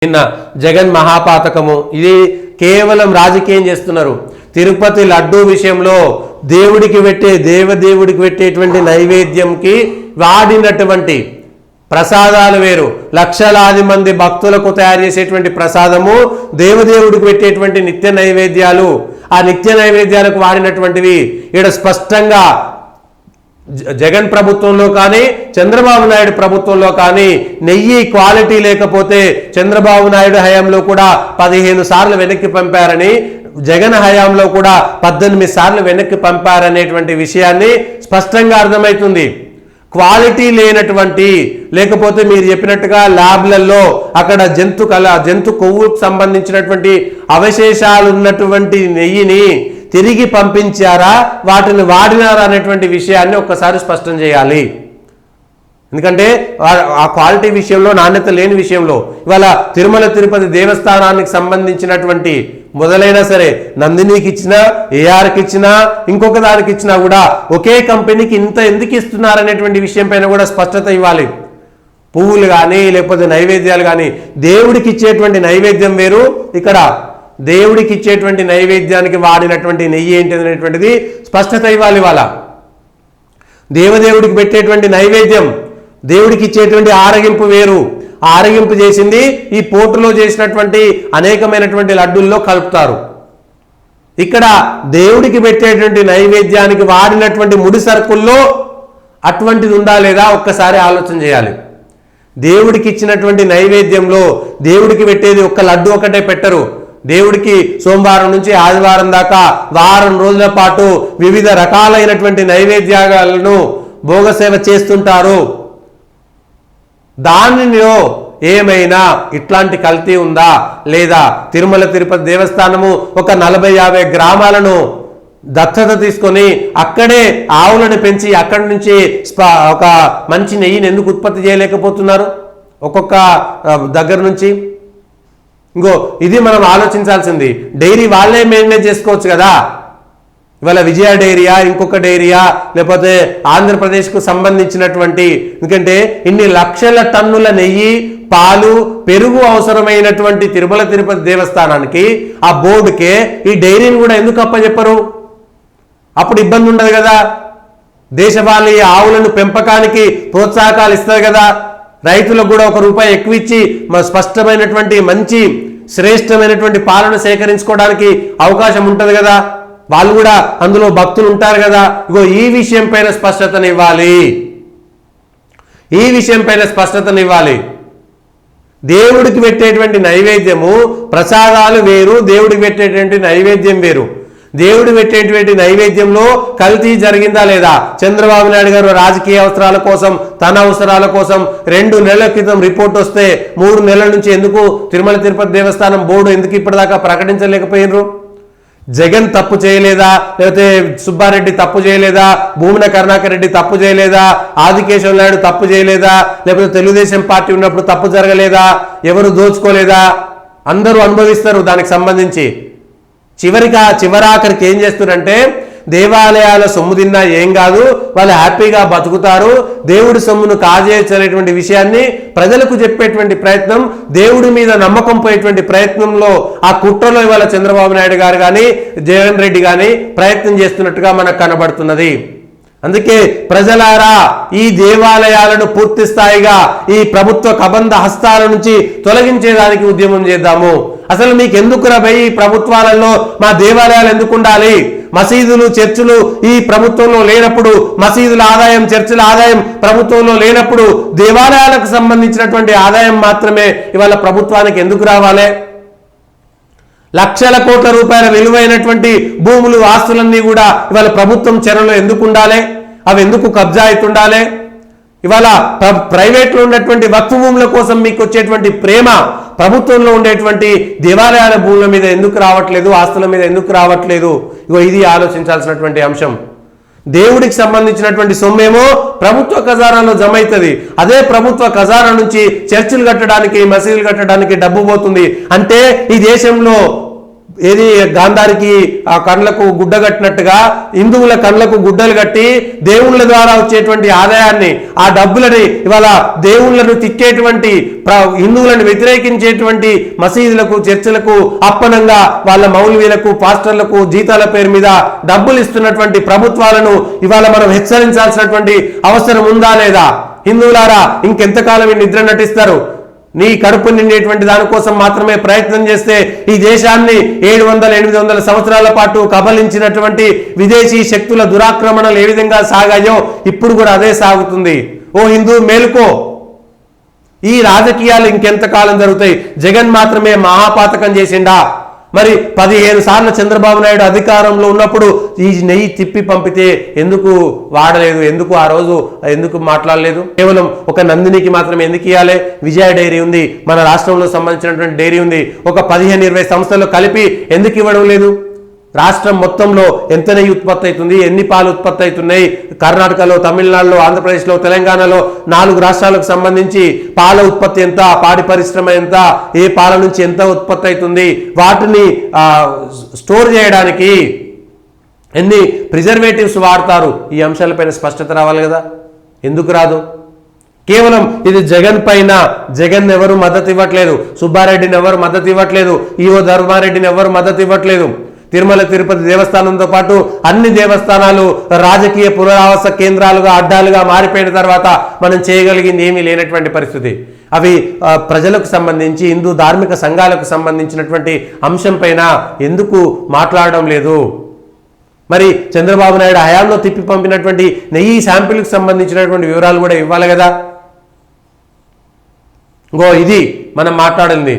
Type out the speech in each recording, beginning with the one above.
నిన్న జగన్ మహాపాతకము ఇది కేవలం రాజకీయం చేస్తున్నారు. తిరుపతి లడ్డూ విషయంలో దేవుడికి పెట్టేటువంటి నైవేద్యంకి వాడినటువంటి ప్రసాదాలు వేరు. లక్షలాది మంది భక్తులకు తయారు చేసేటువంటి ప్రసాదము, దేవదేవుడికి పెట్టేటువంటి నిత్య నైవేద్యాలు, ఆ నిత్య నైవేద్యాలకు వాడినటువంటివి ఇక్కడ స్పష్టంగా జగన్ ప్రభుత్వంలో కానీ చంద్రబాబు నాయుడు ప్రభుత్వంలో కానీ నెయ్యి క్వాలిటీ లేకపోతే చంద్రబాబు నాయుడు హయాంలో కూడా 15 సార్లు వెనక్కి పంపారని, జగన్ హయాంలో కూడా 18 సార్లు వెనక్కి పంపారనేటువంటి విషయాన్ని స్పష్టంగా అర్థమవుతుంది. క్వాలిటీ లేనటువంటి, లేకపోతే మీరు చెప్పినట్టుగా ల్యాబ్లలో అక్కడ జంతు కొవ్వుకు సంబంధించినటువంటి అవశేషాలు ఉన్నటువంటి నెయ్యిని తిరిగి పంపించారా, వాటిని వాడినారా అనేటువంటి విషయాన్ని ఒక్కసారి స్పష్టం చేయాలి. ఎందుకంటే ఆ క్వాలిటీ విషయంలో, నాణ్యత లేని విషయంలో ఇవాళ తిరుమల తిరుపతి దేవస్థానానికి సంబంధించినటువంటి మొదలైనా సరే నందినికి ఇచ్చినా, ఏఆర్కి ఇచ్చినా, ఇంకొక దానికి ఇచ్చినా కూడా ఒకే కంపెనీకి ఇంత ఎందుకు ఇస్తున్నారనేటువంటి విషయం పైన కూడా స్పష్టత ఇవ్వాలి. పువ్వులు కానీ లేకపోతే నైవేద్యాలు కానీ, దేవుడికి ఇచ్చేటువంటి నైవేద్యం వేరు, ఇక్కడ దేవుడికి ఇచ్చేటువంటి నైవేద్యానికి వాడినటువంటి నెయ్యి ఏంటి అనేటువంటిది స్పష్టత ఇవ్వాలి. వాళ్ళ దేవదేవుడికి పెట్టేటువంటి నైవేద్యం, దేవుడికి ఇచ్చేటువంటి ఆరగింపు వేరు. ఆరగింపు చేసింది ఈ పోటులో చేసినటువంటి అనేకమైనటువంటి లడ్డూల్లో కలుపుతారు. ఇక్కడ దేవుడికి పెట్టేటువంటి నైవేద్యానికి వాడినటువంటి ముడి సరుకుల్లో అటువంటిది ఉందా లేదా ఒక్కసారి ఆలోచన చేయాలి. దేవుడికి ఇచ్చినటువంటి నైవేద్యంలో దేవుడికి పెట్టేది ఒక్క లడ్డు ఒకటే పెట్టరు. దేవుడికి సోమవారం నుంచి ఆదివారం దాకా వారం రోజుల పాటు వివిధ రకాలైనటువంటి నైవేద్యాలను భోగసేవ చేస్తుంటారు. దానిలో ఏమైనా ఇట్లాంటి కల్తీ ఉందా లేదా? తిరుమల తిరుపతి దేవస్థానము ఒక 40-50 గ్రామాలను దత్తత తీసుకొని అక్కడే ఆవులను పెంచి అక్కడి నుంచి ఒక మంచి నెయ్యిని ఎందుకు ఉత్పత్తి చేయలేకపోతున్నారు ఒక్కొక్క దగ్గర నుంచి? ఇంకో ఇది మనం ఆలోచించాల్సింది. డైరీ వాళ్ళే మెయింటైన్ చేసుకోవచ్చు కదా. ఇవాళ విజయ డైరీయా, ఇంకొక డైరీయా, లేకపోతే ఆంధ్రప్రదేశ్కు సంబంధించినటువంటి, ఎందుకంటే ఇన్ని లక్షల టన్నుల నెయ్యి, పాలు, పెరుగు అవసరమైనటువంటి తిరుమల తిరుపతి దేవస్థానానికి ఆ బోర్డుకే ఈ డైరీని కూడా ఎందుకు అప్పచెప్పరు? అప్పుడు ఇబ్బంది ఉండదు కదా. దేశవాళీ ఆవులను పెంపకానికి ప్రోత్సాహకాలు ఇస్తారు కదా. రైతులకు కూడా ₹1 ఎక్కువ ఇచ్చి స్పష్టమైనటువంటి మంచి శ్రేష్టమైనటువంటి పాలన సేకరించుకోవడానికి అవకాశం ఉంటుంది కదా. వాళ్ళు కూడా అందులో భక్తులు ఉంటారు కదా. ఇగో ఈ విషయం పైన స్పష్టతనివ్వాలి. ఈ విషయం పైన స్పష్టతనివ్వాలి. దేవుడికి పెట్టేటువంటి నైవేద్యము, ప్రసాదాలు వేరు, దేవుడికి పెట్టేటువంటి నైవేద్యం వేరు. దేవుడు పెట్టేటువంటి నైవేద్యంలో కల్తీ జరిగిందా లేదా? చంద్రబాబు నాయుడు గారు రాజకీయ అవసరాల కోసం, తన అవసరాల కోసం 2 నెలల క్రితం రిపోర్ట్ వస్తే 3 నెలల నుంచి ఎందుకు తిరుమల తిరుపతి దేవస్థానం బోర్డు ఎందుకు ఇప్పటిదాకా ప్రకటించలేకపోయినరు? జగన్ తప్పు చేయలేదా? లేకపోతే సుబ్బారెడ్డి తప్పు చేయలేదా? భూమన కరుణాకర్ రెడ్డి తప్పు చేయలేదా? ఆదికేశవ నాయుడు తప్పు చేయలేదా? లేకపోతే తెలుగుదేశం పార్టీ ఉన్నప్పుడు తప్పు జరగలేదా? ఎవరు దోచుకోలేదా? అందరూ అనుభవిస్తారు దానికి సంబంధించి. చివరాఖరికి ఏం చేస్తున్నారంటే, దేవాలయాల సొమ్ము తిన్నా ఏం కాదు, వాళ్ళు హ్యాపీగా బతుకుతారు, దేవుడి సొమ్మును కాజేయనేటువంటి విషయాన్ని ప్రజలకు చెప్పేటువంటి ప్రయత్నం, దేవుడి మీద నమ్మకం పోయేటువంటి ప్రయత్నంలో ఆ కుట్రలో ఇవాళ చంద్రబాబు నాయుడు గారు కానీ జగన్ రెడ్డి కానీ ప్రయత్నం చేస్తున్నట్టుగా మనకు కనబడుతున్నది. అందుకే ప్రజలారా, ఈ దేవాలయాలను పూర్తి స్థాయిగా ఈ ప్రభుత్వ కబంధ హస్తాల నుంచి తొలగించేదానికి ఉద్యమం చేద్దాము. అసలు మీకు ఎందుకు ఈ ప్రభుత్వాలలో మా దేవాలయాలు ఎందుకు ఉండాలి? మసీదులు, చర్చిలు ఈ ప్రభుత్వంలో లేనప్పుడు, మసీదుల ఆదాయం, చర్చిల ఆదాయం ప్రభుత్వంలో లేనప్పుడు దేవాలయాలకు సంబంధించినటువంటి ఆదాయం మాత్రమే ఇవాళ ప్రభుత్వానికి ఎందుకు రావాలి? లక్షల కోట్ల రూపాయల విలువైనటువంటి భూములు, ఆస్తులన్నీ కూడా ఇవాళ ప్రభుత్వం చెరలో ఎందుకు ఉండాలి? అవి ఎందుకు కబ్జా అవుతుండాలి? ఇవాళ ప్రైవేట్లో ఉన్నటువంటి వక్ఫ్ భూముల కోసం మీకు వచ్చేటువంటి ప్రేమ ప్రభుత్వంలో ఉండేటువంటి దేవాలయాల భూముల మీద ఎందుకు రావట్లేదు? ఆస్తుల మీద ఎందుకు రావట్లేదు? ఇగో ఇది ఆలోచించాల్సినటువంటి అంశం. దేవుడికి సంబంధించినటువంటి సొమ్మేమో ప్రభుత్వ ఖజానాలో జమ అవుతుంది. అదే ప్రభుత్వ ఖజానా నుంచి చర్చిలు కట్టడానికి, మసీదులు కట్టడానికి డబ్బు పోతుంది. అంటే ఈ దేశంలో ఏది గాంధారికి ఆ కళ్ళకు గుడ్డ కట్టినట్టుగా హిందువుల కళ్ళకు గుడ్డలు కట్టి దేవుళ్ళ ద్వారా వచ్చేటువంటి ఆదాయాన్ని, ఆ డబ్బులని ఇవాళ దేవుళ్లను తిట్టేటువంటి హిందువులను వ్యతిరేకించేటువంటి మసీదులకు, చర్చిలకు అప్పనంగా వాళ్ళ మౌలవీలకు, పాస్టర్లకు జీతాల పేరు మీద డబ్బులు ఇస్తున్నటువంటి ప్రభుత్వాలను ఇవాళ మనం హెచ్చరించాల్సినటువంటి అవసరం ఉందా లేదా? హిందువులారా, ఇంకెంతకాలం నిద్ర నటిస్తారు? నీ కడుపు నిండేటువంటి దానికోసం మాత్రమే ప్రయత్నం చేస్తే ఈ దేశాన్ని 700-800 సంవత్సరాల పాటు కబలించినటువంటి విదేశీ శక్తుల దురాక్రమణలు ఏ విధంగా సాగాయో ఇప్పుడు కూడా అదే సాగుతుంది. ఓ హిందూ మేలుకో. ఈ రాజకీయాలు ఇంకెంతకాలం జరుగుతాయి? జగన్ మాత్రమే మహాపాతకం చేసిండా? మరి 15 సార్లు చంద్రబాబు నాయుడు అధికారంలో ఉన్నప్పుడు ఈ నెయ్యి తిప్పి పంపితే ఎందుకు వాడలేదు? ఎందుకు ఆ రోజు ఎందుకు మాట్లాడలేదు? కేవలం ఒక నందినికి మాత్రమే ఎందుకు ఇవ్వాలి? విజయ డైరీ ఉంది, మన రాష్ట్రంలో సంబంధించినటువంటి డైరీ ఉంది, ఒక 15-20 సంస్థలు కలిపి ఎందుకు ఇవ్వడం లేదు? రాష్ట్రం మొత్తంలో ఎంత నెయ్యి ఉత్పత్తి అవుతుంది, ఎన్ని పాలు ఉత్పత్తి అవుతున్నాయి? కర్ణాటకలో, తమిళనాడులో, ఆంధ్రప్రదేశ్లో, తెలంగాణలో 4 రాష్ట్రాలకు సంబంధించి పాల ఉత్పత్తి ఎంత, పాడి పరిశ్రమ ఎంత, ఏ పాల నుంచి ఎంత ఉత్పత్తి అవుతుంది, వాటిని స్టోర్ చేయడానికి ఎన్ని ప్రిజర్వేటివ్స్ వాడతారు? ఈ అంశాలపైన స్పష్టత రావాలి కదా. ఎందుకు రాదు? కేవలం ఇది జగన్ పైన, జగన్ ఎవరు మద్దతు ఇవ్వట్లేదు, సుబ్బారెడ్డిని ఎవరు మద్దతు ఇవ్వట్లేదు, ఈవో ధర్మారెడ్డిని ఎవరు మద్దతు ఇవ్వట్లేదు. తిరుమల తిరుపతి దేవస్థానంతో పాటు అన్ని దేవస్థానాలు రాజకీయ పునరావాస కేంద్రాలుగా, అడ్డాలుగా మారిపోయిన తర్వాత మనం చేయగలిగింది ఏమీ లేనటువంటి పరిస్థితి. అవి ప్రజలకు సంబంధించి, హిందూ ధార్మిక సంఘాలకు సంబంధించినటువంటి అంశం పైన ఎందుకు మాట్లాడడం లేదు? మరి చంద్రబాబు నాయుడు హయాంలో తిప్పి పంపినటువంటి నెయ్యి శాంపిల్కి సంబంధించినటువంటి వివరాలు కూడా ఇవ్వాలి కదా. ఇది మనం మాట్లాడింది.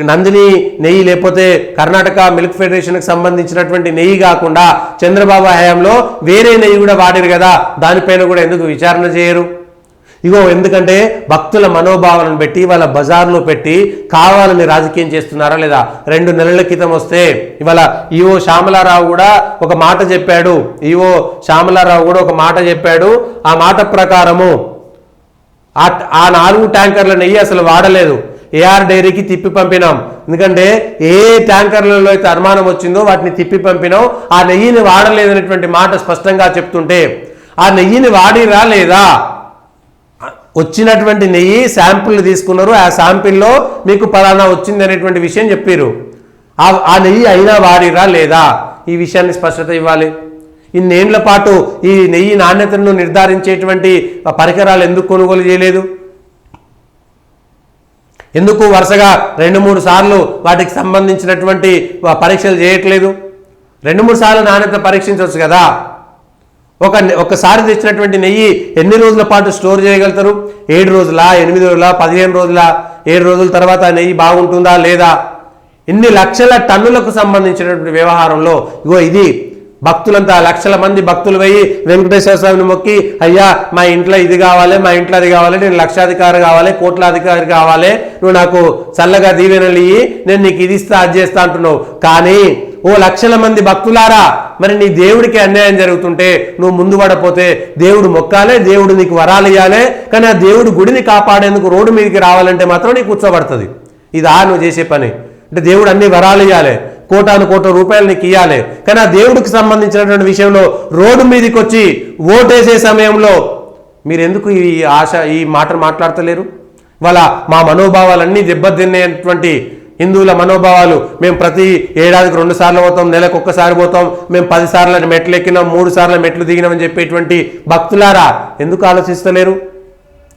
నందిని నెయ్యి లేకపోతే కర్ణాటక మిల్క్ ఫెడరేషన్కి సంబంధించినటువంటి నెయ్యి కాకుండా చంద్రబాబు హయాంలో వేరే నెయ్యి కూడా వాడారు కదా, దానిపైన కూడా ఎందుకు విచారణ చేయరు? ఎందుకంటే భక్తుల మనోభావాలను పెట్టి వాళ్ళ బజార్లో పెట్టి కావాలని రాజకీయం చేస్తున్నారా లేదా? 2 నెలల క్రితం వస్తే ఇవాళ ఈవో శ్యామలారావు కూడా ఒక మాట చెప్పాడు. ఆ మాట ప్రకారము ఆ 4 ట్యాంకర్ల నెయ్యి అసలు వాడలేదు, ఏఆర్ డైరీకి తిప్పి పంపినాం. ఎందుకంటే ఏ ట్యాంకర్లలో అయితే అనుమానం వచ్చిందో వాటిని తిప్పి పంపినాం. ఆ నెయ్యిని వాడలేదనేటువంటి మాట స్పష్టంగా చెప్తుంటే, ఆ నెయ్యిని వాడిరా లేదా? వచ్చినటువంటి నెయ్యి శాంపిల్ తీసుకున్నారు, ఆ శాంపిల్లో మీకు పలానా వచ్చింది అనేటువంటి విషయం చెప్పారు. ఆ నెయ్యి అయినా వాడిరా లేదా? ఈ విషయాన్ని స్పష్టత ఇవ్వాలి. ఇన్నేళ్ల పాటు ఈ నెయ్యి నాణ్యతను నిర్ధారించేటువంటి పరికరాలు ఎందుకు కొనుగోలు చేయలేదు? ఎందుకు వరుసగా 2-3 సార్లు వాటికి సంబంధించినటువంటి పరీక్షలు చేయట్లేదు? 2-3 సార్లు నాణ్యత పరీక్షించవచ్చు కదా. ఒకసారి తెచ్చినటువంటి నెయ్యి ఎన్ని రోజుల పాటు స్టోర్ చేయగలుగుతారు? 7 రోజులా, 8 రోజులా, 15 రోజులా? 7 రోజుల తర్వాత నెయ్యి బాగుంటుందా లేదా? ఇన్ని లక్షల టన్నులకు సంబంధించినటువంటి వ్యవహారంలో ఇది భక్తులంతా లక్షల మంది భక్తులు పోయి వెంకటేశ్వర స్వామిని మొక్కి, అయ్యా మా ఇంట్లో ఇది కావాలి, మా ఇంట్లో అది కావాలి, నేను లక్షాధికారి కావాలి, కోట్లాధికారి కావాలి, నువ్వు నాకు చల్లగా దీవెనలు ఇయ్యి, నేను నీకు ఇది ఇస్తా, అది చేస్తా అంటున్నావు. కానీ ఓ లక్షల మంది భక్తులారా, మరి నీ దేవుడికి అన్యాయం జరుగుతుంటే నువ్వు ముందు పడపోతే దేవుడు మొక్కాలే, దేవుడు నీకు వరాలు ఇవ్వాలి. కానీ ఆ దేవుడు గుడిని కాపాడేందుకు రోడ్డు మీదకి రావాలంటే మాత్రం నీకు కూర్చోబడుతుంది. ఇదా నువ్వు చేసే పని? అంటే దేవుడు అన్ని వరాలు ఇవ్వాలి, కోటాను రూపాయలు నీకు ఇవ్వాలి. కానీ ఆ దేవుడికి సంబంధించినటువంటి విషయంలో రోడ్డు మీదకి వచ్చి ఓటేసే సమయంలో మీరు ఎందుకు ఈ మాట మాట్లాడతలేరు? వాళ్ళ మా మనోభావాలన్నీ దెబ్బతినేటువంటి హిందువుల మనోభావాలు, మేము ప్రతి ఏడాదికి 2 సార్లు పోతాం, నెలకు 1 సారి పోతాం, మేము 10 సార్లు మెట్లు ఎక్కినాం, 3 సార్లు మెట్లు దిగినామని చెప్పేటువంటి భక్తులారా ఎందుకు ఆలోచిస్తలేరు?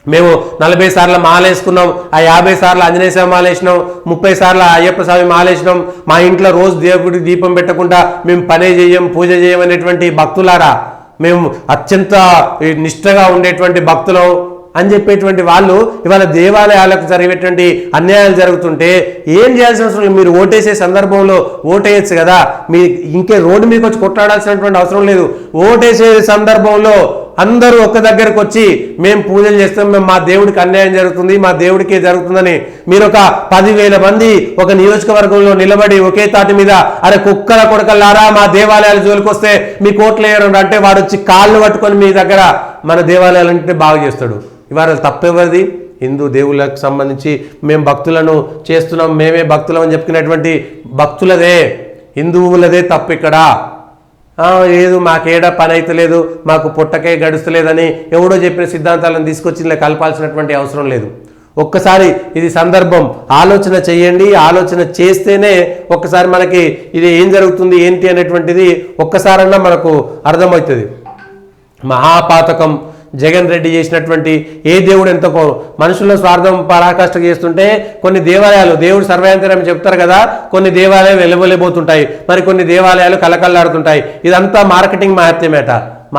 మేము 40 సార్లు మాలేసుకున్నాం, ఆ 50 సార్లు ఆంజనేయ స్వామి మాలేసినాం, 30 సార్లు అయ్యప్ప స్వామి మాలేసినాం, మా ఇంట్లో రోజు దేవుడికి దీపం పెట్టకుండా మేము పనే చేయం, పూజ చేయమనేటువంటి భక్తులారా, మేము అత్యంత నిష్ఠగా ఉండేటువంటి భక్తులం అని చెప్పేటువంటి వాళ్ళు ఇవాళ దేవాలయాలకు జరిగేటువంటి అన్యాయాలు జరుగుతుంటే ఏం చేయాల్సిన అవసరం? మీరు ఓటేసే సందర్భంలో ఓటేయచ్చు కదా, మీ ఇంకే రోడ్డు మీకు వచ్చి కొట్లాడాల్సినటువంటి అవసరం లేదు. ఓటేసే సందర్భంలో అందరూ ఒక్క దగ్గరకు వచ్చి మేము పూజలు చేస్తాం, మేము మా దేవుడికి అన్యాయం జరుగుతుంది, మా దేవుడికే జరుగుతుందని మీరు ఒక 10,000 మంది ఒక నియోజకవర్గంలో నిలబడి ఒకే తాటి మీద అరే కుక్కల కొడకల్లారా మా దేవాలయాల జోలికి వస్తే మీ కోట్లు వేయడం అంటే వాడు వచ్చి కాళ్ళు పట్టుకొని మీ దగ్గర మన దేవాలయాలంటే బాగు చేస్తాడు. ఇవాళ తప్పెవరిది? హిందూ దేవుళ్ళకు సంబంధించి మేము భక్తులను చేస్తున్నాం, మేమే భక్తులం అని చెప్పుకునేటువంటి భక్తులదే. హిందువులదే తప్పు ఇక్కడ. లేదు మాకేడా పని అయితే లేదు, మాకు పుట్టకే గడుస్తలేదని ఎవడో చెప్పిన సిద్ధాంతాలను తీసుకొచ్చి ఇలా కలపాల్సినటువంటి అవసరం లేదు. ఒక్కసారి ఇది సందర్భం, ఆలోచన చేయండి. ఆలోచన చేస్తేనే ఒక్కసారి మనకి ఇది ఏం జరుగుతుంది ఏంటి అనేటువంటిది ఒక్కసారన్నా మనకు అర్థమవుతుంది. మహాపాతకం జగన్ రెడ్డి చేసినటువంటి ఏ దేవుడు ఎంతో మనుషుల్లో స్వార్థం పరాకాష్ట చేస్తుంటే కొన్ని దేవాలయాలు దేవుడు సర్వయంత్రం చెప్తారు కదా, కొన్ని దేవాలయాలు వెలువలేబోతుంటాయి, మరి కొన్ని దేవాలయాలు కలకల్లాడుతుంటాయి. ఇదంతా మార్కెటింగ్ మహత్యమేట.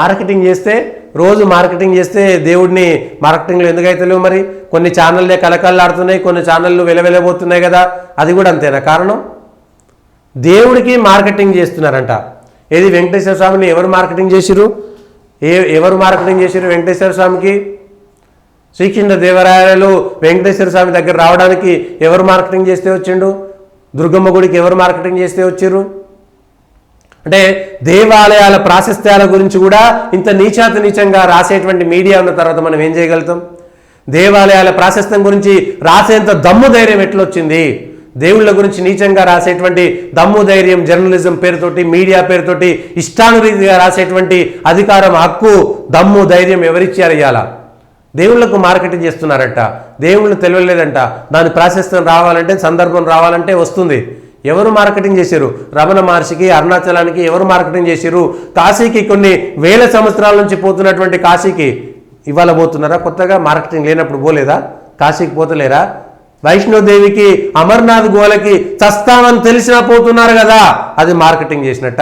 మార్కెటింగ్ చేస్తే రోజు మార్కెటింగ్ చేస్తే దేవుడిని మార్కెటింగ్లో ఎందుకైతే లేవు? మరి కొన్ని ఛానళ్ళే కలకల్లాడుతున్నాయి, కొన్ని ఛానళ్ళు వెలవెలబోతున్నాయి కదా, అది కూడా అంతేనా కారణం? దేవుడికి మార్కెటింగ్ చేస్తున్నారంట. ఏది వెంకటేశ్వర స్వామిని ఎవరు మార్కెటింగ్ చేసిరు? ఎవరు మార్కెటింగ్ చేశారు వెంకటేశ్వర స్వామికి? శ్రీకృష్ణదేవరాయలు వెంకటేశ్వర స్వామి దగ్గర రావడానికి ఎవరు మార్కెటింగ్ చేస్తే వచ్చిండు? దుర్గమ్మ గుడికి ఎవరు మార్కెటింగ్ చేస్తే వచ్చారు? అంటే దేవాలయాల ప్రాశస్త్యాల గురించి కూడా ఇంత నీచంగా రాసేటువంటి మీడియా ఉన్న తర్వాత మనం ఏం చేయగలుగుతాం? దేవాలయాల ప్రాశస్త్యం గురించి రాసేంత దమ్ము ధైర్యం ఎట్లొచ్చింది? దేవుళ్ళ గురించి నీచంగా రాసేటువంటి దమ్ము ధైర్యం జర్నలిజం పేరుతోటి, మీడియా పేరుతోటి ఇష్టానురీతిగా రాసేటువంటి అధికారం, హక్కు, దమ్ము ధైర్యం ఎవరిచ్చారు? ఇవాళ దేవుళ్లకు మార్కెటింగ్ చేస్తున్నారట. దేవుళ్ళు తెలియలేదంట. దాని ప్రాశస్త్యం రావాలంటే, సందర్భం రావాలంటే వస్తుంది. ఎవరు మార్కెటింగ్ చేశారు? రమణ మహర్షికి, అరుణాచలానికి ఎవరు మార్కెటింగ్ చేశారు? కాశీకి కొన్ని వేల సంవత్సరాల నుంచి పోతున్నటువంటి కాశీకి ఇవాళ పోతున్నారా? కొత్తగా మార్కెటింగ్ లేనప్పుడు పోలేదా? కాశీకి పోతలేరా? వైష్ణోదేవికి, అమర్నాథ్ గోలకి చస్తామని తెలిసినా పోతున్నారు కదా, అది మార్కెటింగ్ చేసినట్ట?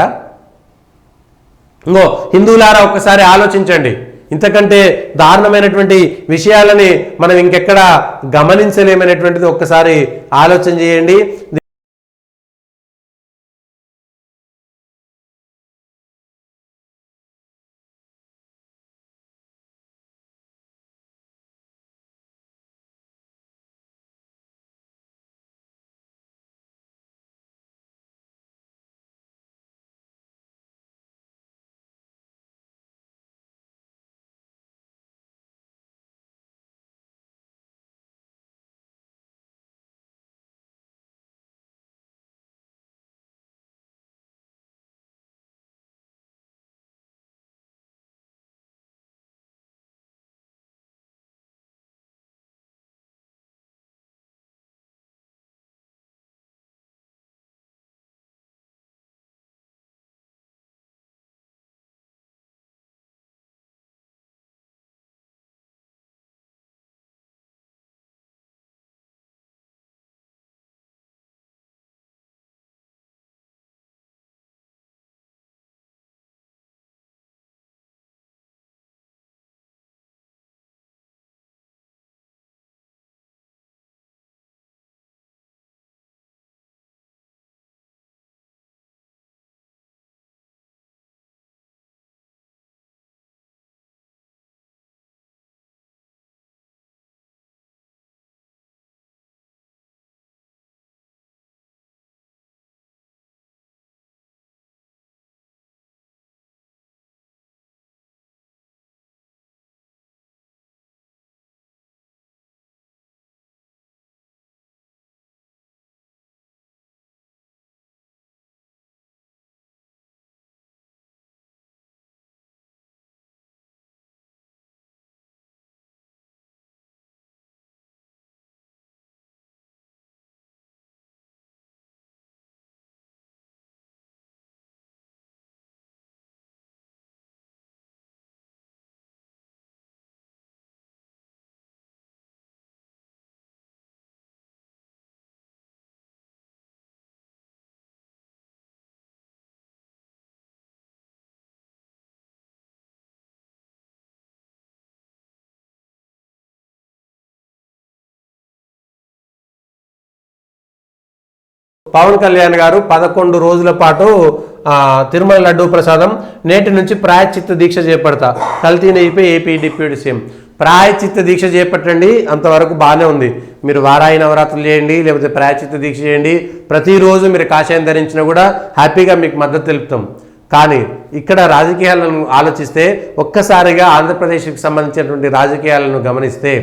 ఇంకో హిందువులారా ఒక్కసారి ఆలోచించండి. ఇంతకంటే దారుణమైనటువంటి విషయాలని మనం ఇంకెక్కడ గమనించలేమనేటువంటిది ఒక్కసారి ఆలోచన చేయండి. పవన్ కళ్యాణ్ గారు 11 రోజుల పాటు తిరుమల లడ్డూ ప్రసాదం నేటి నుంచి ప్రాయశ్చిత్త దీక్ష చేపడతా. కల్తీ నెయ్యిపై ఏపీ డిప్యూటీ సీఎం ప్రాయశ్చిత్త దీక్ష చేపట్టండి. అంతవరకు బాగానే ఉంది. మీరు వారాయి నవరాత్రులు చేయండి, లేకపోతే ప్రాయశ్చిత్త దీక్ష చేయండి. ప్రతిరోజు మీరు కాషాయం ధరించినా కూడా హ్యాపీగా మీకు మద్దతు తెలుపుతాం. కానీ ఇక్కడ రాజకీయాలను ఆలోచిస్తే ఒక్కసారిగా ఆంధ్రప్రదేశ్కి సంబంధించినటువంటి రాజకీయాలను గమనిస్తే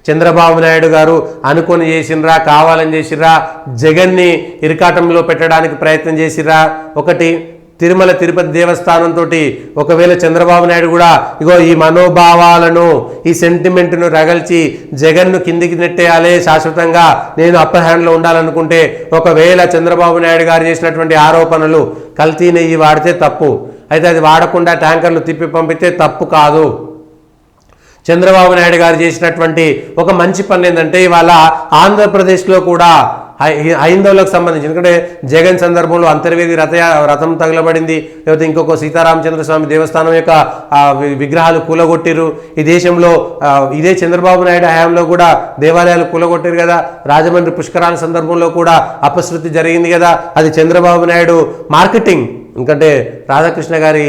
చంద్రబాబు నాయుడు గారు అనుకొని చేసినరా, కావాలని చేసిరా, జగన్ని ఇరకాటంలో పెట్టడానికి ప్రయత్నం చేసిరా? ఒకటి, తిరుమల తిరుపతి దేవస్థానంతో ఒకవేళ చంద్రబాబు నాయుడు కూడా ఇగో ఈ మనోభావాలను, ఈ సెంటిమెంట్ను రగల్చి జగన్ను కిందికి నెట్టేయాలి, శాశ్వతంగా నేను అప్పర్ హ్యాండ్లో ఉండాలనుకుంటే, ఒకవేళ చంద్రబాబు నాయుడు గారు చేసినటువంటి ఆరోపణలు కల్తీ నెయ్యి వాడితే తప్పు, అయితే అది వాడకుండా ట్యాంకర్లు తిప్పి పంపితే తప్పు కాదు. చంద్రబాబు నాయుడు గారు చేసినటువంటి ఒక మంచి పని ఏంటంటే, ఇవాళ ఆంధ్రప్రదేశ్లో కూడా హైందవులకు సంబంధించి, ఎందుకంటే జగన్ సందర్భంలో అంతర్వేది రథం తగలబడింది, లేకపోతే ఇంకొక సీతారామచంద్ర స్వామి దేవస్థానం యొక్క విగ్రహాలు కూలగొట్టిరు. ఈ దేశంలో ఇదే చంద్రబాబు నాయుడు హయాంలో కూడా దేవాలయాలు కూలగొట్టారు కదా. రాజమండ్రి పుష్కరాల సందర్భంలో కూడా అపశృతి జరిగింది కదా. అది చంద్రబాబు నాయుడు మార్కెటింగ్, ఎందుకంటే రాధాకృష్ణ గారి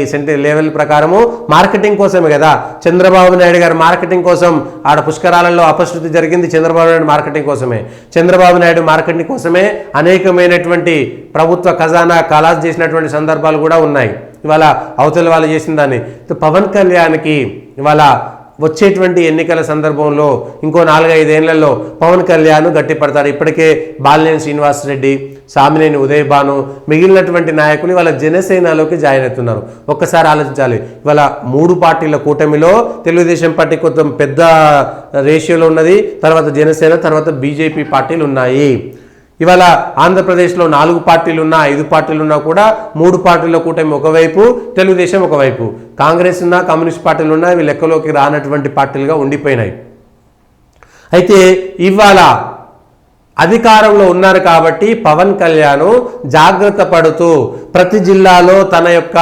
లెవెల్ ప్రకారము మార్కెటింగ్ కోసమే కదా. చంద్రబాబు నాయుడు గారి మార్కెటింగ్ కోసం ఆడ పుష్కరాలలో అపశృతి జరిగింది చంద్రబాబు నాయుడు మార్కెటింగ్ కోసమే. చంద్రబాబు నాయుడు మార్కెటింగ్ కోసమే అనేకమైనటువంటి ప్రభుత్వ ఖజానా ఖలాస్ చేసినటువంటి సందర్భాలు కూడా ఉన్నాయి. ఇవాళ అవతల వాళ్ళు చేసిన దాన్ని పవన్ కళ్యాణ్కి ఇవాళ వచ్చేటువంటి ఎన్నికల సందర్భంలో ఇంకో 4-5 ఏళ్లలో పవన్ కళ్యాణ్ గట్టిపడతారు. ఇప్పటికే బాలినేని శ్రీనివాసరెడ్డి, సామినేని ఉదయ్ భాను, మిగిలినటువంటి నాయకులు ఇవాళ జనసేనలోకి జాయిన్ అవుతున్నారు. ఒక్కసారి ఆలోచించాలి, ఇవాళ 3 పార్టీల కూటమిలో తెలుగుదేశం పార్టీ కొంచెం పెద్ద రేషియోలో ఉన్నది, తర్వాత జనసేన, తర్వాత బీజేపీ పార్టీలు ఉన్నాయి. ఇవాళ ఆంధ్రప్రదేశ్లో 4 పార్టీలు ఉన్నా, 5 పార్టీలు ఉన్నా కూడా 3 పార్టీల కూటమి ఒకవైపు, తెలుగుదేశం ఒకవైపు, కాంగ్రెస్ ఉన్నా, కమ్యూనిస్ట్ పార్టీలు ఉన్నా, ఇవి లెక్కలోకి రానటువంటి పార్టీలుగా ఉండిపోయినాయి. అయితే ఇవాళ అధికారంలో ఉన్నారు కాబట్టి పవన్ కళ్యాణ్ జాగ్రత్త పడుతూ ప్రతి జిల్లాలో తన యొక్క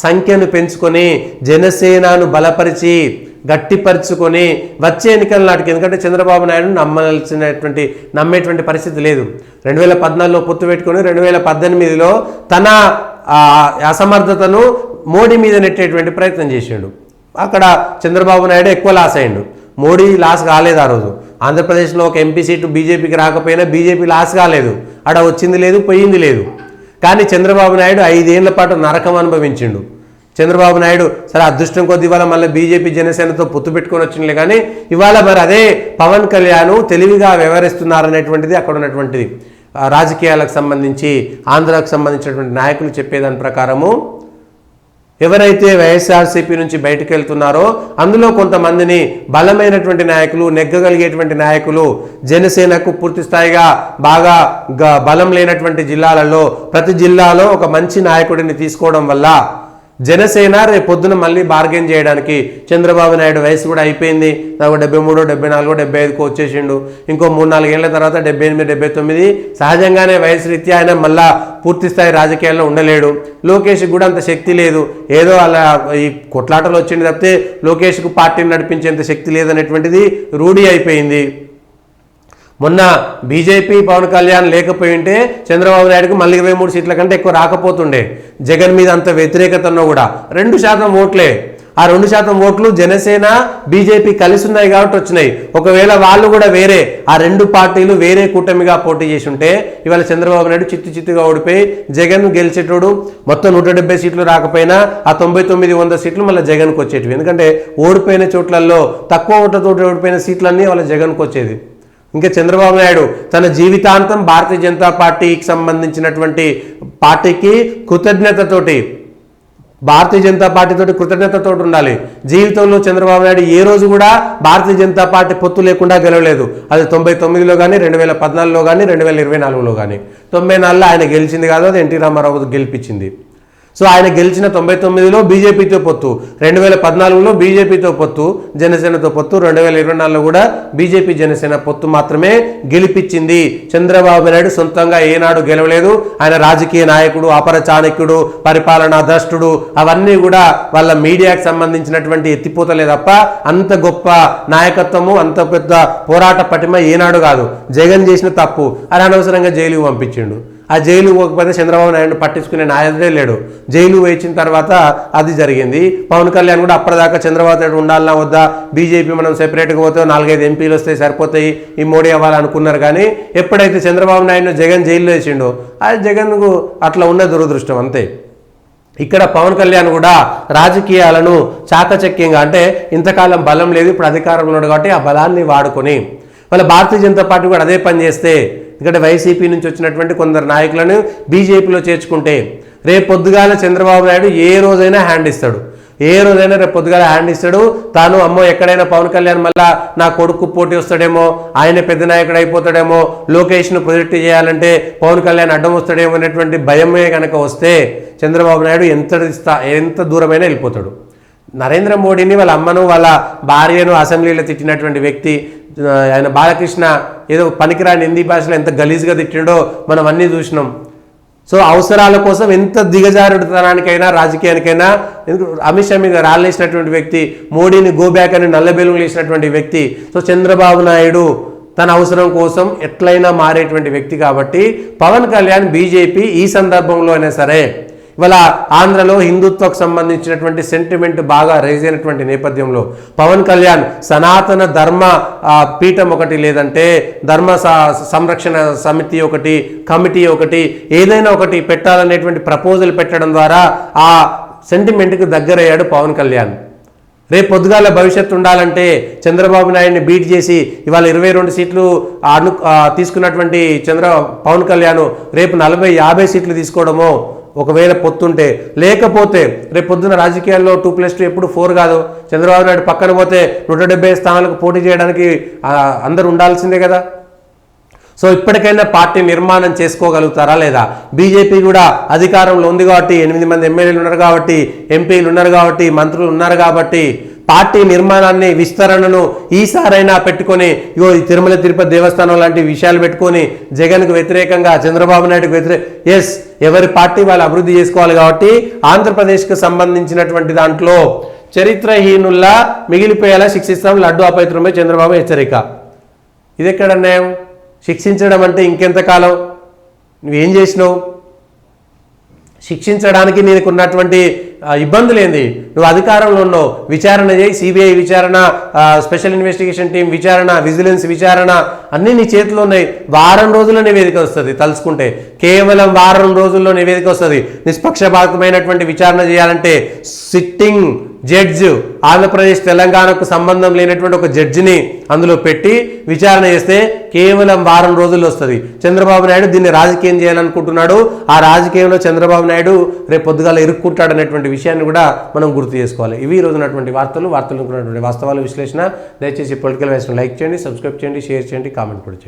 సంఖ్యను పెంచుకొని జనసేనను బలపరిచి గట్టిపరుచుకొని వచ్చే ఎన్నికల నాటికి, ఎందుకంటే చంద్రబాబు నాయుడు నమ్మేటువంటి పరిస్థితి లేదు. 2014లో పొత్తు పెట్టుకొని 2018లో తన అసమర్థతను మోడీ మీద నెట్టేటువంటి ప్రయత్నం చేసిండు. అక్కడ చంద్రబాబు నాయుడు ఎక్కువ లాస్ అయ్యిండు, మోడీ లాస్ కాలేదు. ఆ రోజు ఆంధ్రప్రదేశ్లో ఒక ఎంపీ సీటు బీజేపీకి రాకపోయినా బీజేపీ లాస్ కాలేదు, అక్కడ వచ్చింది లేదు, పోయింది లేదు. కానీ చంద్రబాబు నాయుడు 5 ఏళ్ల పాటు నరకం అనుభవించిండు. చంద్రబాబు నాయుడు సరే అదృష్టం కొద్ది ఇవాళ మళ్ళీ బీజేపీ జనసేనతో పొత్తు పెట్టుకొని వచ్చిందిలే, కానీ ఇవాళ మరి అదే పవన్ కళ్యాణ్ తెలివిగా వ్యవహరిస్తున్నారనేటువంటిది అక్కడ ఉన్నటువంటిది రాజకీయాలకు సంబంధించి ఆంధ్రాకు సంబంధించినటువంటి నాయకులు చెప్పేదాని ప్రకారము ఎవరైతే వైఎస్ఆర్సీపీ నుంచి బయటకు వెళ్తున్నారో అందులో కొంతమందిని బలమైనటువంటి నాయకులు, నెగ్గగలిగేటువంటి నాయకులు జనసేనకు పూర్తి స్థాయిగా బాగా బలం లేనటువంటి జిల్లాలలో ప్రతి జిల్లాలో ఒక మంచి నాయకుడిని తీసుకోవడం వల్ల జనసేన రేపు పొద్దున మళ్ళీ బార్గెన్ చేయడానికి, చంద్రబాబు నాయుడు వయసు కూడా అయిపోయింది, నాకు 73, 74, 75కు వచ్చేసిండు. ఇంకో 3-4 ఏళ్ల తర్వాత 78, 79 సహజంగానే వయసు రీత్యా ఆయన మళ్ళా పూర్తి స్థాయి రాజకీయాల్లో ఉండలేడు. లోకేష్కి కూడా అంత శక్తి లేదు, ఏదో అలా ఈ కొట్లాటలు వచ్చింది తప్పితే లోకేష్కు పార్టీని నడిపించేంత శక్తి లేదనేటువంటిది రూఢి అయిపోయింది. మొన్న బీజేపీ పవన్ కళ్యాణ్ లేకపోయి ఉంటే చంద్రబాబు నాయుడుకు మళ్ళీ 23 సీట్ల కంటే ఎక్కువ రాకపోతుండే. జగన్ మీద అంత వ్యతిరేకత ఉన్నా కూడా 2% ఓట్లే, ఆ 2% ఓట్లు జనసేన బీజేపీ కలిసి ఉన్నాయి కాబట్టి వచ్చినాయి. ఒకవేళ వాళ్ళు కూడా వేరే ఆ 2 పార్టీలు వేరే కూటమిగా పోటీ చేసి ఉంటే ఇవాళ చంద్రబాబు నాయుడు చిత్తుగా ఓడిపోయి జగన్ గెలిచేటోడు. మొత్తం 170 సీట్లు రాకపోయినా ఆ 99-100 సీట్లు మళ్ళీ జగన్కి వచ్చేటివి. ఎందుకంటే ఓడిపోయిన చోట్లలో తక్కువ ఓట్లతో ఓడిపోయిన సీట్లన్నీ వాళ్ళ జగన్కి వచ్చేది. ఇంకా చంద్రబాబు నాయుడు తన జీవితాంతం భారతీయ జనతా పార్టీకి సంబంధించినటువంటి పార్టీకి కృతజ్ఞతతోటి, భారతీయ జనతా పార్టీతోటి కృతజ్ఞతతో ఉండాలి. జీవితంలో చంద్రబాబు నాయుడు ఏ రోజు కూడా భారతీయ జనతా పార్టీ పొత్తు లేకుండా గెలవలేదు. అది 99లో కానీ, 2014లో కానీ, 2024లో కానీ. 94లో ఆయన గెలిచింది కాదు, అది ఎన్టీ రామారావు గెలిపించింది. సో ఆయన గెలిచిన 99లో బీజేపీతో పొత్తు, 2014లో బీజేపీతో పొత్తు, జనసేనతో పొత్తు, 2024లో కూడా బీజేపీ జనసేన పొత్తు మాత్రమే గెలిపించింది. చంద్రబాబు నాయుడు సొంతంగా ఏనాడు గెలవలేదు. ఆయన రాజకీయ నాయకుడు, అపర చాణక్యుడు, పరిపాలనా ద్రష్టుడు, అవన్నీ కూడా వాళ్ళ మీడియాకి సంబంధించినటువంటి ఎత్తిపోతలే తప్ప అంత గొప్ప నాయకత్వము, అంత పెద్ద పోరాట పటిమ ఏనాడు కాదు. జగన్ చేసిన తప్పు అని అనవసరంగా జైలుకు పంపించిండు. ఆ జైలు పోకపోతే చంద్రబాబు నాయుడు పట్టించుకునే నాయకుడే లేడు. జైలు వేయించిన తర్వాత అది జరిగింది. పవన్ కళ్యాణ్ కూడా అప్పటిదాకా చంద్రబాబు నాయుడు ఉండాలన్నా వద్దా, బీజేపీ మనం సెపరేట్గా పోతే 4-5 ఎంపీలు వస్తాయి సరిపోతాయి, ఈ మోడీ అవ్వాలనుకున్నారు. కానీ ఎప్పుడైతే చంద్రబాబు నాయుడు జగన్ జైల్లో వేసిండో అది జగన్కు అట్లా ఉన్న దురదృష్టం అంతే. ఇక్కడ పవన్ కళ్యాణ్ కూడా రాజకీయాలను చాకచక్యంగా, అంటే ఇంతకాలం బలం లేదు, ఇప్పుడు అధికారంలో ఉన్నాడు కాబట్టి ఆ బలాన్ని వాడుకొని, వాళ్ళ భారతీయ జనతా పార్టీ కూడా అదే పని చేస్తే, ఇక్కడ వైసీపీ నుంచి వచ్చినటువంటి కొందరు నాయకులను బీజేపీలో చేర్చుకుంటే రేపు పొద్దుగాల చంద్రబాబు నాయుడు ఏ రోజైనా హ్యాండ్ ఇస్తాడు, రేపు పొద్దుగాల హ్యాండ్ ఇస్తాడు. తాను అమ్మో ఎక్కడైనా పవన్ కళ్యాణ్ మళ్ళా నా కొడుకు పోటీ వస్తాడేమో, ఆయన పెద్ద నాయకుడు అయిపోతాడేమో, లోకేష్ను ప్రొజెక్ట్ చేయాలంటే పవన్ కళ్యాణ్ అడ్డం వస్తాడేమో అనేటువంటి భయమే కనుక వస్తే చంద్రబాబు నాయుడు ఎంత దూరమైనా వెళ్ళిపోతాడు. నరేంద్ర మోడీని వాళ్ళ అమ్మను వాళ్ళ భార్యను అసెంబ్లీలో తిట్టినటువంటి వ్యక్తి, ఆయన బాలకృష్ణ ఏదో పనికిరాని హిందీ భాషలో ఎంత గలీజ్గా తిట్టిండో మనం అన్నీ చూసినాం. సో అవసరాల కోసం ఎంత దిగజారుడుతనానికైనా రాజకీయానికైనా, అమిత్ షా మీద రాళ్ళేసినటువంటి వ్యక్తి, మోడీని గోబ్యాక్ అని నల్లబెలుగులు వేసినటువంటి వ్యక్తి. సో చంద్రబాబు నాయుడు తన అవసరం కోసం ఎట్లయినా మారేటువంటి వ్యక్తి కాబట్టి పవన్ కళ్యాణ్ బీజేపీ ఈ సందర్భంలో అయినా సరే, ఇవాళ ఆంధ్రలో హిందుత్వకు సంబంధించినటువంటి సెంటిమెంట్ బాగా రైజ్ అయినటువంటి నేపథ్యంలో పవన్ కళ్యాణ్ సనాతన ధర్మ పీఠం ఒకటి, లేదంటే ధర్మ సంరక్షణ సమితి ఒకటి, కమిటీ ఒకటి, ఏదైనా ఒకటి పెట్టాలనేటువంటి ప్రపోజల్ పెట్టడం ద్వారా ఆ సెంటిమెంట్కి దగ్గరయ్యాడు పవన్ కళ్యాణ్. రేపు పొద్దుగాల భవిష్యత్తు ఉండాలంటే చంద్రబాబు నాయుడిని బీట్ చేసి ఇవాళ 22 సీట్లు తీసుకున్నటువంటి పవన్ కళ్యాణ్ రేపు 40-50 సీట్లు తీసుకోవడమో ఒకవేళ పొత్తుంటే, లేకపోతే రేపు పొద్దున రాజకీయాల్లో 2+2 ఎప్పుడు 4 కాదు. చంద్రబాబు నాయుడు పక్కన పోతే 170 స్థానాలకు పోటీ చేయడానికి అందరూ ఉండాల్సిందే కదా. సో ఇప్పటికైనా పార్టీ నిర్మాణం చేసుకోగలుగుతారా లేదా? బీజేపీ కూడా అధికారంలో ఉంది కాబట్టి, 8 మంది ఎమ్మెల్యేలు ఉన్నారు కాబట్టి, ఎంపీలు ఉన్నారు కాబట్టి, మంత్రులు ఉన్నారు కాబట్టి పార్టీ నిర్మాణాన్ని, విస్తరణను ఈసారైనా పెట్టుకొని, ఇగో ఈ తిరుమల తిరుపతి దేవస్థానం లాంటి విషయాలు పెట్టుకొని జగన్కు వ్యతిరేకంగా, చంద్రబాబు నాయుడుకు ఎవరి పార్టీ వాళ్ళు అభివృద్ధి చేసుకోవాలి. కాబట్టి ఆంధ్రప్రదేశ్కు సంబంధించినటువంటి దాంట్లో చరిత్రహీనుల్లా మిగిలిపోయేలా శిక్షిస్తాం, లడ్డు అపవిత్రమే చంద్రబాబు హెచ్చరిక. ఇది ఎక్కడ అన్యాయం? శిక్షించడం అంటే ఇంకెంతకాలం? నువ్వేం చేసినావు? శిక్షించడానికి నీకు ఉన్నటువంటి ఇబ్బందులు ఏంది? నువ్వు అధికారంలో ఉన్నావు, విచారణ చేయి, సిబిఐ విచారణ, స్పెషల్ ఇన్వెస్టిగేషన్ టీం విచారణ, విజిలెన్స్ విచారణ అన్నీ నీ చేతిలో ఉన్నాయి. వారం రోజుల్లో నివేదిక వస్తుంది. తలుచుకుంటే కేవలం వారం రోజుల్లో నివేదిక వస్తుంది. నిష్పక్షపాతమైనటువంటి విచారణ చేయాలంటే సిట్టింగ్ జడ్జ్, ఆంధ్రప్రదేశ్ తెలంగాణకు సంబంధం లేనటువంటి ఒక జడ్జిని అందులో పెట్టి విచారణ చేస్తే కేవలం వారం రోజుల్లో వస్తుంది. చంద్రబాబు నాయుడు దీన్ని రాజకీయం చేయాలనుకుంటున్నాడు. ఆ రాజకీయంలో చంద్రబాబు నాయుడు రేపు పొద్దుగాల ఇరుక్కుంటాడు అనేటువంటి విషయాన్ని కూడా మనం గుర్తు చేసుకోవాలి. ఇవి ఈ రోజు ఉన్నటువంటి వార్తలు ఉన్నటువంటి వాస్తవాల విశ్లేషణ. దయచేసి పొలిటికల్ వైస్ను లైక్ చేయండి, సబ్స్క్రైబ్ చేయండి, షేర్ చేయండి, కామెంట్ కూడా చేయండి.